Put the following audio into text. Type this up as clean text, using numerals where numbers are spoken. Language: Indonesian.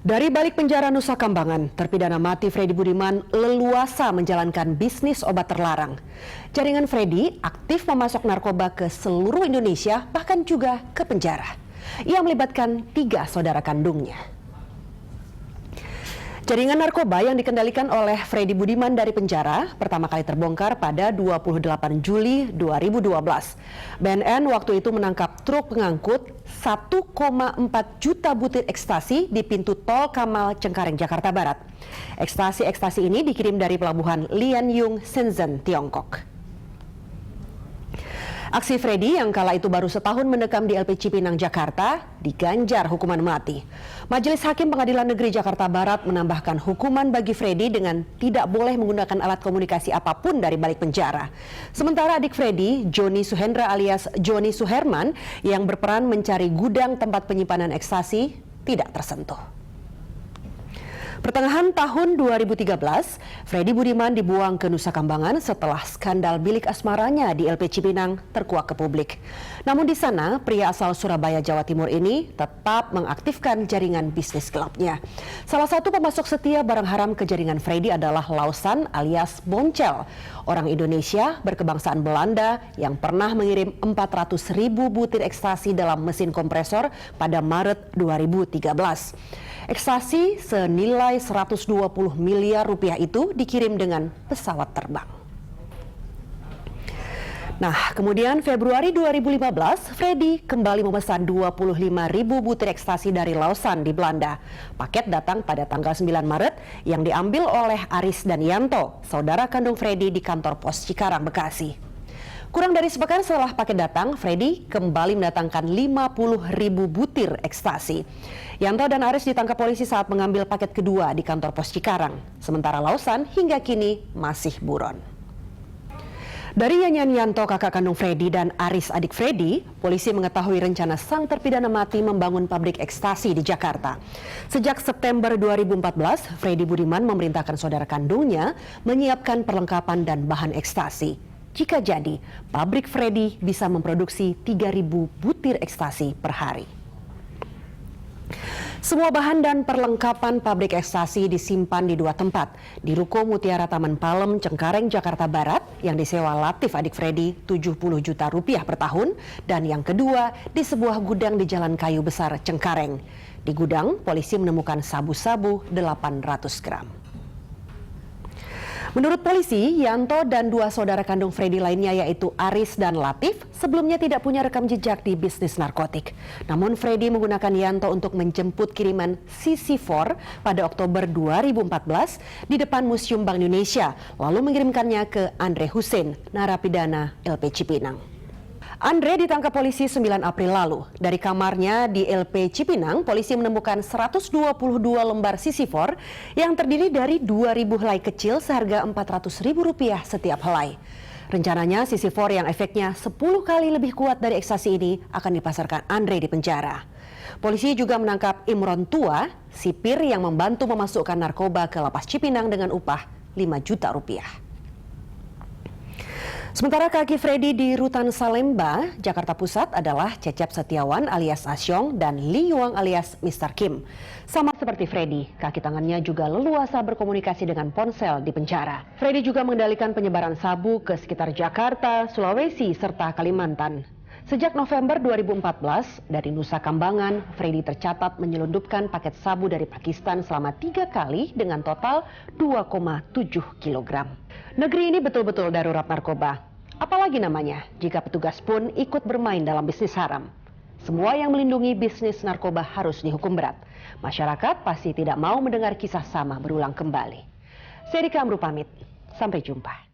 Dari balik penjara Nusa Kambangan, terpidana mati Freddy Budiman leluasa menjalankan bisnis obat terlarang. Jaringan Freddy aktif memasok narkoba ke seluruh Indonesia, bahkan juga ke penjara. Ia melibatkan 3 saudara kandungnya. Jaringan narkoba yang dikendalikan oleh Freddy Budiman dari penjara pertama kali terbongkar pada 28 Juli 2012. BNN waktu itu menangkap truk pengangkut 1,4 juta butir ekstasi di pintu tol Kamal Cengkareng, Jakarta Barat. Ekstasi ini dikirim dari pelabuhan Lianyung, Shenzhen, Tiongkok. Aksi Freddy yang kala itu baru setahun mendekam di LP Cipinang, Jakarta, diganjar hukuman mati. Majelis Hakim Pengadilan Negeri Jakarta Barat menambahkan hukuman bagi Freddy dengan tidak boleh menggunakan alat komunikasi apapun dari balik penjara. Sementara adik Freddy, Joni Suhendra alias Joni Suherman, yang berperan mencari gudang tempat penyimpanan ekstasi, tidak tersentuh. Pertengahan tahun 2013, Freddy Budiman dibuang ke Nusa Kambangan setelah skandal bilik asmaranya di LP Cipinang terkuak ke publik. Namun di sana, pria asal Surabaya, Jawa Timur ini tetap mengaktifkan jaringan bisnis gelapnya. Salah satu pemasok setia barang haram ke jaringan Freddy adalah Lausan alias Boncel, orang Indonesia berkebangsaan Belanda yang pernah mengirim 400.000 butir ekstasi dalam mesin kompresor pada Maret 2013. Ekstasi senilai 120 miliar rupiah itu dikirim dengan pesawat terbang. Nah, kemudian Februari 2015, Freddy kembali memesan 25.000 butir ekstasi dari Lausan di Belanda. Paket datang pada tanggal 9 Maret yang diambil oleh Aris dan Yanto, saudara kandung Freddy di kantor pos Cikarang, Bekasi. Kurang dari sepekan setelah paket datang, Freddy kembali mendatangkan 50.000 butir ekstasi. Yanto dan Aris ditangkap polisi saat mengambil paket kedua di kantor pos Cikarang. Sementara Lausan hingga kini masih buron. Dari nyanyian Yanto, kakak kandung Freddy, dan Aris, adik Freddy, polisi mengetahui rencana sang terpidana mati membangun pabrik ekstasi di Jakarta. Sejak September 2014, Freddy Budiman memerintahkan saudara kandungnya menyiapkan perlengkapan dan bahan ekstasi. Jika jadi, pabrik Freddy bisa memproduksi 3.000 butir ekstasi per hari. Semua bahan dan perlengkapan pabrik ekstasi disimpan di 2 tempat, di Ruko Mutiara Taman Palem, Cengkareng, Jakarta Barat, yang disewa Latif adik Freddy 70 juta rupiah per tahun, dan yang kedua di sebuah gudang di Jalan Kayu Besar, Cengkareng. Di gudang, polisi menemukan sabu-sabu 800 gram. Menurut polisi, Yanto dan 2 saudara kandung Freddy lainnya yaitu Aris dan Latif sebelumnya tidak punya rekam jejak di bisnis narkotik. Namun Freddy menggunakan Yanto untuk menjemput kiriman CC4 pada Oktober 2014 di depan Museum Bank Indonesia, lalu mengirimkannya ke Andre Hussein, narapidana LP Cipinang. Andre ditangkap polisi 9 April lalu. Dari kamarnya di LP Cipinang, polisi menemukan 122 lembar CC4 yang terdiri dari 2.000 helai kecil seharga Rp400.000 setiap helai. Rencananya CC4 yang efeknya 10 kali lebih kuat dari ekstasi ini akan dipasarkan Andre di penjara. Polisi juga menangkap Imron Tua, sipir yang membantu memasukkan narkoba ke lapas Cipinang dengan upah Rp5 juta. Sementara kaki Freddy di Rutan Salemba, Jakarta Pusat adalah Cecep Setiawan alias Asyong dan Lee Yuang alias Mr. Kim. Sama seperti Freddy, kaki tangannya juga leluasa berkomunikasi dengan ponsel di penjara. Freddy juga mengendalikan penyebaran sabu ke sekitar Jakarta, Sulawesi, serta Kalimantan. Sejak November 2014, dari Nusa Kambangan, Freddy tercatat menyelundupkan paket sabu dari Pakistan selama 3 kali dengan total 2,7 kg. Negeri ini betul-betul darurat narkoba. Apalagi namanya jika petugas pun ikut bermain dalam bisnis haram. Semua yang melindungi bisnis narkoba harus dihukum berat. Masyarakat pasti tidak mau mendengar kisah sama berulang kembali. Saya Dika Amru pamit. Sampai jumpa.